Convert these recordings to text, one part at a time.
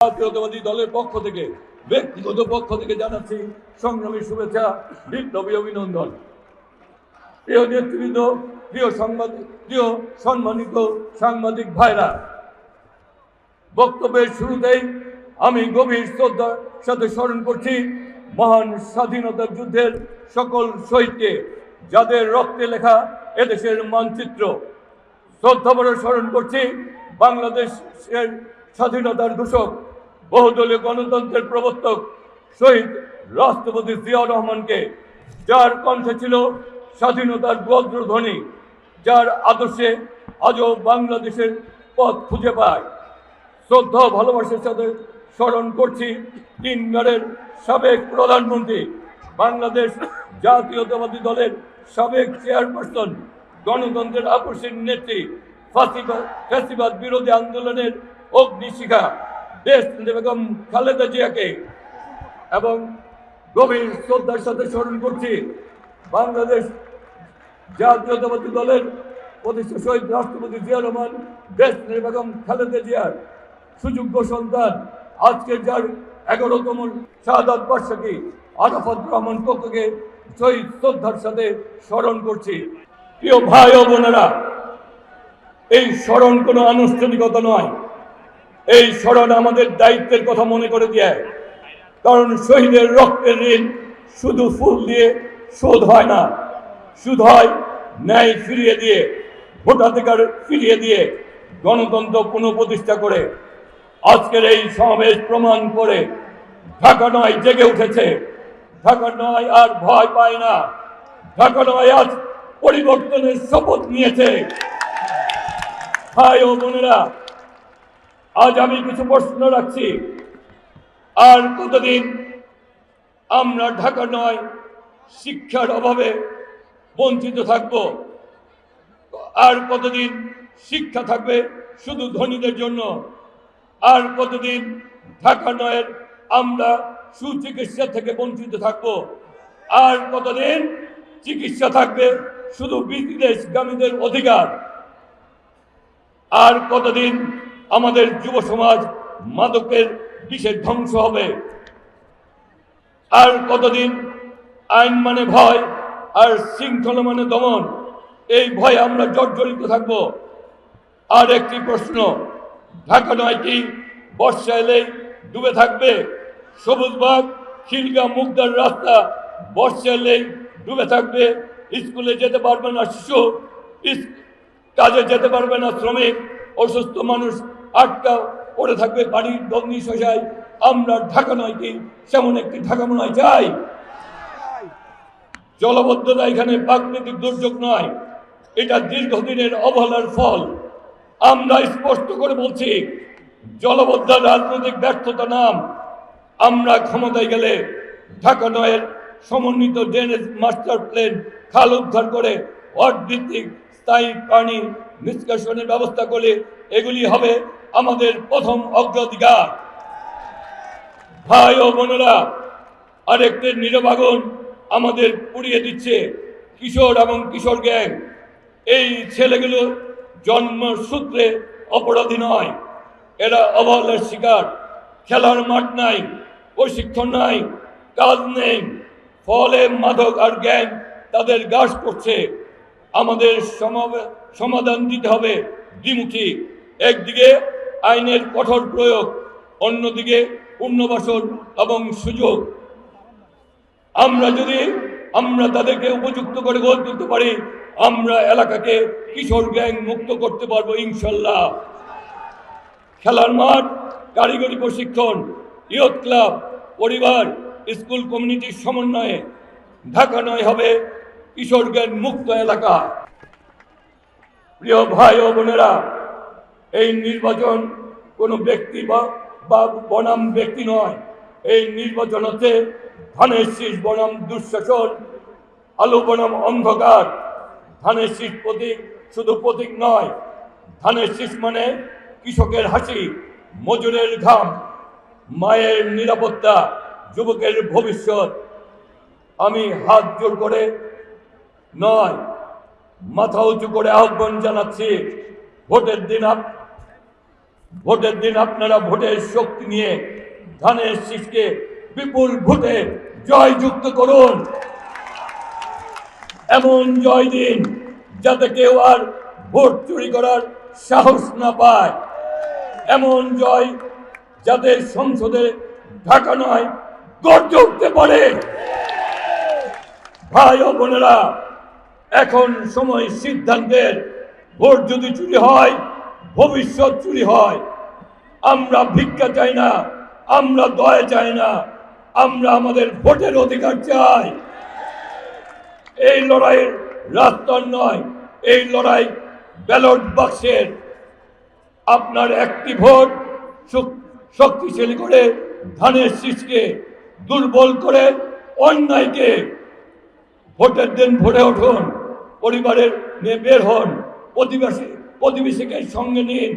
জাতীয়তাবাদী দলের পক্ষ থেকে ব্যক্তিগত পক্ষ থেকে জানাচ্ছি সংগ্রামী শুভেচ্ছা, বিপ্লবী অভিনন্দন। প্রিয় নেতৃবৃন্দ, প্রিয় সম্মানিত সাংবাদিক ভাইরা, বক্তব্যের শুরুতেই আমি গভীর শ্রদ্ধার সাথে স্মরণ করছি মহান স্বাধীনতা যুদ্ধের সকল শহীদকে, যাদের রক্তে লেখা এদেশের মানচিত্র। শ্রদ্ধাভরে স্মরণ করছি বাংলাদেশের স্বাধীনতার ঘোষক, বহুদলীয় গণতন্ত্রের প্রবর্তক শহীদ রাষ্ট্রপতি জিয়াউর রহমানকে, যার কণ্ঠে ছিল স্বাধীনতার বজ্রধ্বনি, যার আদর্শে আজও বাংলাদেশের পথ খুঁজে পায়। শ্রদ্ধা ভালোবাসার সাথে স্মরণ করছি তিনবারের সাবেক প্রধানমন্ত্রী, বাংলাদেশ জাতীয়তাবাদী দলের সাবেক চেয়ারপারসন, গণতন্ত্রের আপসীর নেত্রী, ফ্যাসিবাদ বিরোধী আন্দোলনের অগ্নিশিখা দেশ বেগম খালেদা জিয়াকে, এবং গভীর শ্রদ্ধার সাথে স্মরণ করছি বাংলাদেশ জাতীয়তাবাদী দলের প্রতিষ্ঠা শহীদ রাষ্ট্রপতি জিয়াউর রহমান, দেশ বেগম খালেদা জিয়ার সুযোগ্য সন্তান, আজকের যার 11তম শাহাদাত বার্ষিকী আরাফাত রহমান কক্ককে শহীদ শ্রদ্ধার সাথে স্মরণ করছি। প্রিয় ভাই ও বোনেরা, এই স্মরণ কোনো আনুষ্ঠানিকতা নয়, এই স্মরণ আমাদের দায়িত্বের কথা মনে করে দেয়। কারণ শহীদের রক্তের ঋণ শুধু ফুল দিয়ে শোধ হয় না, শুধু হয় ন্যায় ফিরিয়ে দিয়ে, ভোটাধিকার ফিরিয়ে দিয়ে, গণতন্ত্র পুনঃপ্রতিষ্ঠা করে। আজকের এই সমাবেশ প্রমাণ করে ঢাকা নয় জেগে উঠেছে, ঢাকা নয় আর ভয় পায় না, ঢাকা নয় আজ পরিবর্তনের শপথ নিয়েছে। ভাই ও বোনেরা, আজ আমি কিছু প্রশ্ন রাখছি। আর কতদিন আমরা ঢাকা নয় শিক্ষার অভাবে বঞ্চিত থাকব? আর কতদিন শিক্ষা থাকবে শুধু ধনীদের জন্য? আর কতদিন ঢাকা নয়ের আমরা সুচিকিৎসা থেকে বঞ্চিত থাকব? আর কতদিন চিকিৎসা থাকবে শুধু বিদেশগামীদের অধিকার? আর কতদিন আমাদের যুব সমাজ মাদকের বিষে ধ্বংস হবে? আর কতদিন আইন মানে ভয় আর শৃঙ্খলা মানে দমন, এই ভয়ে আমরা জর্জরিত থাকব? আর একটি প্রশ্ন, ঢাকা নয় কি বর্ষা এলেই ডুবে থাকবে? সবুজবাগ, খিলগা, মুগদার রাস্তা বর্ষা এলেই ডুবে থাকবে। স্কুলে যেতে পারবে না শিশু, কাজে যেতে পারবে না শ্রমিক, অসুস্থ মানুষ আটকা পড়ে থাকবে বাড়ির দগ্নি শশায়। আমরা ঢাকা নয় কি সেমন একটি ঢাকা মনে হয় চাই? জলবদ্ধতা এখানে প্রাকৃতিক দুর্যোগ নয়, এটা দীর্ঘদিনের অবহেলার ফল। আমরা স্পষ্ট করে বলছি, জলবদ্ধতা রাজনৈতিক ব্যর্থতা নাম। আমরা ক্ষমতায় গেলে ঢাকা নয়ের সমন্বিত ড্রেনেজ মাস্টার প্ল্যান, খাল উদ্ধার করে ওয়ার্ড ভিত্তিক স্থায়ী পানি নিষ্কাশনের ব্যবস্থা করে, এগুলি হবে আমাদের প্রথম অগ্রাধিকার। ভাই ও বোনেরা, আরেকটি নীরব আগুন আমাদের পুড়িয়ে দিচ্ছে কিশোর এবং কিশোর গ্যাং। এই ছেলেগুলো জন্মসূত্রে অপরাধী নয়, এরা অবহেলার শিকার। খেলার মাঠ নাই, প্রশিক্ষণ নাই, কাজ নেই, ফলে মাদক আর গ্যাং তাদের গ্রাস করছে। আমাদের সমাধান দিতে হবে দ্বিমুখী। একদিকে আইনের কঠোর প্রয়োগ, অন্যদিকে পুনর্বাসন এবং সুযোগ। আমরা তাদেরকে উপযুক্ত করে গড়ে তুলতে পারি, আমরা এলাকাকে কিশোর গ্যাং মুক্ত করতে পারবো ইনশাল্লাহ। খেলার মাঠ, কারিগরি প্রশিক্ষণ, ইয়ুথ ক্লাব, পরিবার, স্কুল কমিউনিটির সমন্বয়ে ঢাকা নয় হবে কিশোর গ্যাং মুক্ত এলাকা। প্রিয় ভাই ও বোনেরা, এই নির্বাচন কোনো ব্যক্তি বা বনাম ব্যক্তি নয়। এই নির্বাচন হচ্ছে ধানের শীষ বনাম দুঃশাসন, আলো বনাম অন্ধকার। ধানের শীষ প্রতীক শুধু প্রতীক নয়, ধানের শীষ মানে কৃষকের হাসি, মজুরের ঘাম, মায়ের নিরাপত্তা, যুবকের ভবিষ্যৎ। আমি হাত জোর করে নয়, মাথা উঁচু করে আহ্বান জানাচ্ছি, ভোটের দিন ভোটের দিন আপনারা ভোটের শক্তি নিয়ে ধানের শীষকে বিপুল ভোটে জয়যুক্ত করুন। এমন জয় দিন যাতে কেউ আর ভোট চুরি করার সাহস না পায়। এমন জয় যাতে সংসদে ঢাকা নয় গর্জে উঠতে পারে। ভাই ও বোনেরা, এখন সময় সিদ্ধান্তের। ভোট যদি চুরি হয়, ভবিষ্যৎ চুরি হয়। আমরা ভিক্ষা চাই না, আমরা দয়া চাই না, আমরা আমাদের ভোটের অধিকার চাই। এই লড়াইয়ের রাস্তার নয়, এই লড়াই ব্যালট বাক্সের। আপনার একটি ভোট শক্তিশালী করে ধানের শীষকে, দুর্বল করে অন্যায়কে। ভোটের দিন ভোরে উঠুন, পরিবারের নিয়ে বের হন, প্রতিবেশীকে সঙ্গে নিন।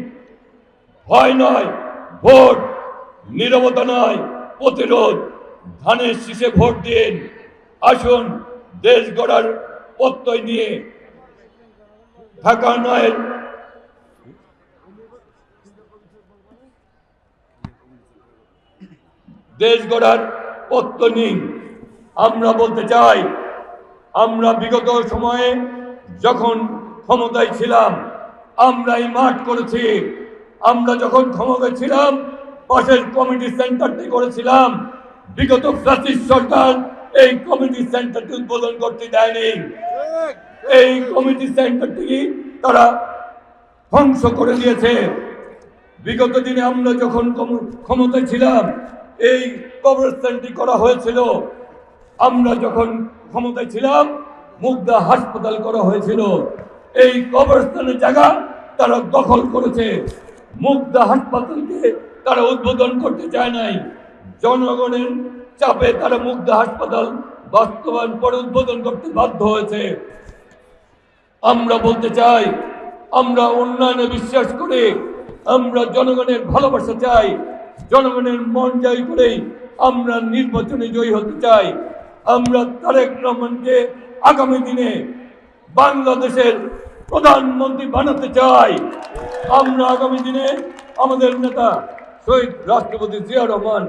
ভয় নয় ভোট, নীরবতা নয় প্রতিরোধ। ধানের শীষে ভোট দিন। আসুন দেশ গড়ার প্রত্যয় নিয়ে ঢাকা নয় দেশ গড়ার প্রত্যয় নিন। আমরা বলতে চাই, আমরা বিগত সময়ে যখন ক্ষমতায় ছিলাম আমরাই মাঠ করেছি। আমরা যখন ক্ষমতায় ছিলাম পাশের কমিটি সেন্টারটি করেছিলাম। বিগত ফ্যাসিস্ট সরকার এই কমিটি সেন্টারটি উদ্বোধন করতে দেয়নি। এই কমিটি সেন্টারটি তারা ধ্বংস করে দিয়েছে। বিগত দিনে আমরা যখন ক্ষমতায় ছিলাম এই কবরস্থানটি করা হয়েছিল। আমরা যখন ক্ষমতায় ছিলাম মুগদা হাসপাতাল করা হয়েছিল। এই কবরস্থানের জায়গা তারা দখল করেছে। মুগদা হাসপাতালকে তারা উদ্বোধন করতে চায় নাই। জনগণের চাপে তারা মুগদা হাসপাতাল বাস্তবায়ন পরে উদ্বোধন করতে বাধ্য হয়েছে। আমরা বলতে চাই, আমরা উন্নয়নে বিশ্বাস করি, আমরা জনগণের ভালোবাসা চাই, জনগণের মন জয় করেই আমরা নির্বাচনে জয়ী হতে চাই। আমরা তারেক রহমানকে আগামী দিনে বাংলাদেশের প্রধানমন্ত্রী বানাতে চাই। আমরা আগামী দিনে আমাদের নেতা শহীদ রাষ্ট্রপতি জিয়া রহমান,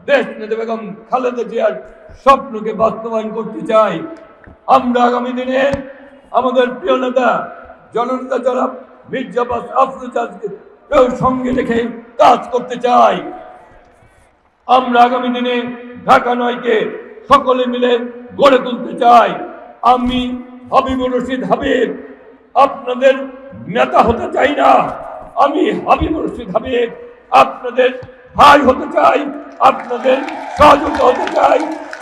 দেশ নেতা বেগম খালেদা জিয়ার স্বপ্নকে বাস্তবায়ন করতে চাই। আমরা আগামী দিনে আমাদের প্রিয় নেতা জননেতা জনাব মির্জা আব্বাস আফরোজাকে সঙ্গে রেখে কাজ করতে চাই। আমরা আগামী দিনে ঢাকা নয়কে সকলে মিলে গড়ে তুলতে চাই। আমি হাবিবুর রশিদ হাবিব আপনাদের নেতা হতে চাই না, আমি হাবিবুর রশিদ হাবিব আপনাদের ভাই হতে চাই, আপনাদের সহযোগিতা হতে চাই,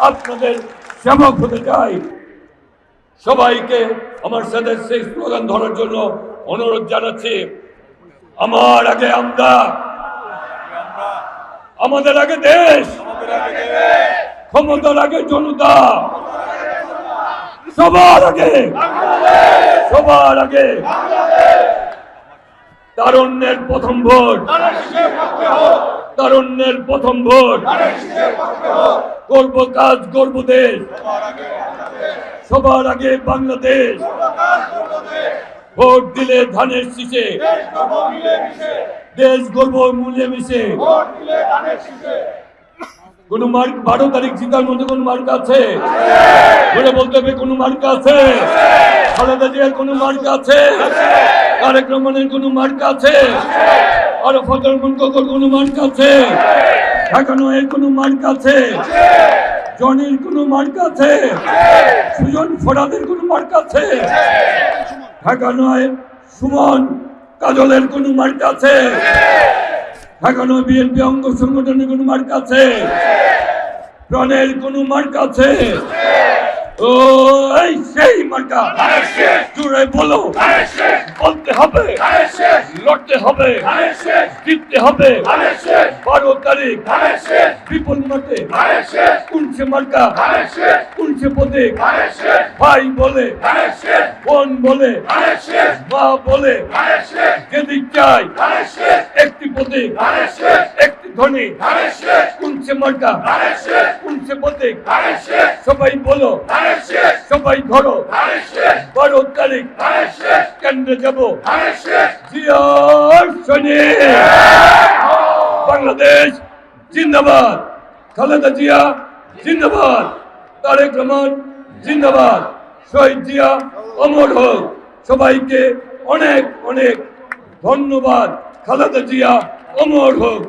আপনাদের সেবক হতে চাই। সবাইকে আমার সাথে সেই স্লোগান ধরার জন্য অনুরোধ জানাচ্ছি। আমার আগে আমরা, আমাদের আগে দেশ, ক্ষমতার আগে জনতা, সবার আগে, সবার আগে। তারুণ্যের প্রথম ভোট, তারুণ্যের প্রথম ভোট, করব কাজ করব দেশ, সবার আগে বাংলাদেশ। ভোট দিলে ধানের শীষে, দেশ গর্ব মূল্যে মিশে। কোন মার্ক 12 তারিখ জিতার মধ্যে কোন মার্ক আছে বলে বলতে হবে? কোন মার্ক আছে? খালেদা জিয়ার কোন মার্ক আছে? তারেক রহমানের কোন মার্ক আছে? আরাফাত রহমান কোকর কোন মার্ক আছে? ঢাকা নয়ের কোন মার্ক আছে? জনির কোন মার্ক আছে? সুজন ফরাদের কোন মার্ক আছে? ঢাকা নয় সুমন কাজলের কোন মার্ক আছে? ঢাকা নয় বিএনপি অঙ্গ সংগঠনের কোন মার্ক আছে? প্রাণের কোন মার্ক আছে? ও এই সেই মার্কা, জুড়ে বলো, বলতে হবে, লড়তে হবে, জিততে হবে। 12 তারিখ বিপুল মতে কোনছে মার্কা, কোনছে প্রতীক, ভাই বলে, বোন বলে, মা বলে, যেদিক চাই একটি প্রতীক, একটি ধ্বনি কোনছে মার্কা কোনছে প্রতীক সবাই বলো সবাই ধরো 12 তারিখ কেন্দ্রে যাব জিয়ার সৈনিক বাংলাদেশ জিন্দাবাদ খালেদা জিয়া জিন্দাবাদ তারেক রহমান জিন্দাবাদ শহীদ জিয়া অমর হোক সবাইকে অনেক অনেক ধন্যবাদ খালেদা জিয়া অমর হোক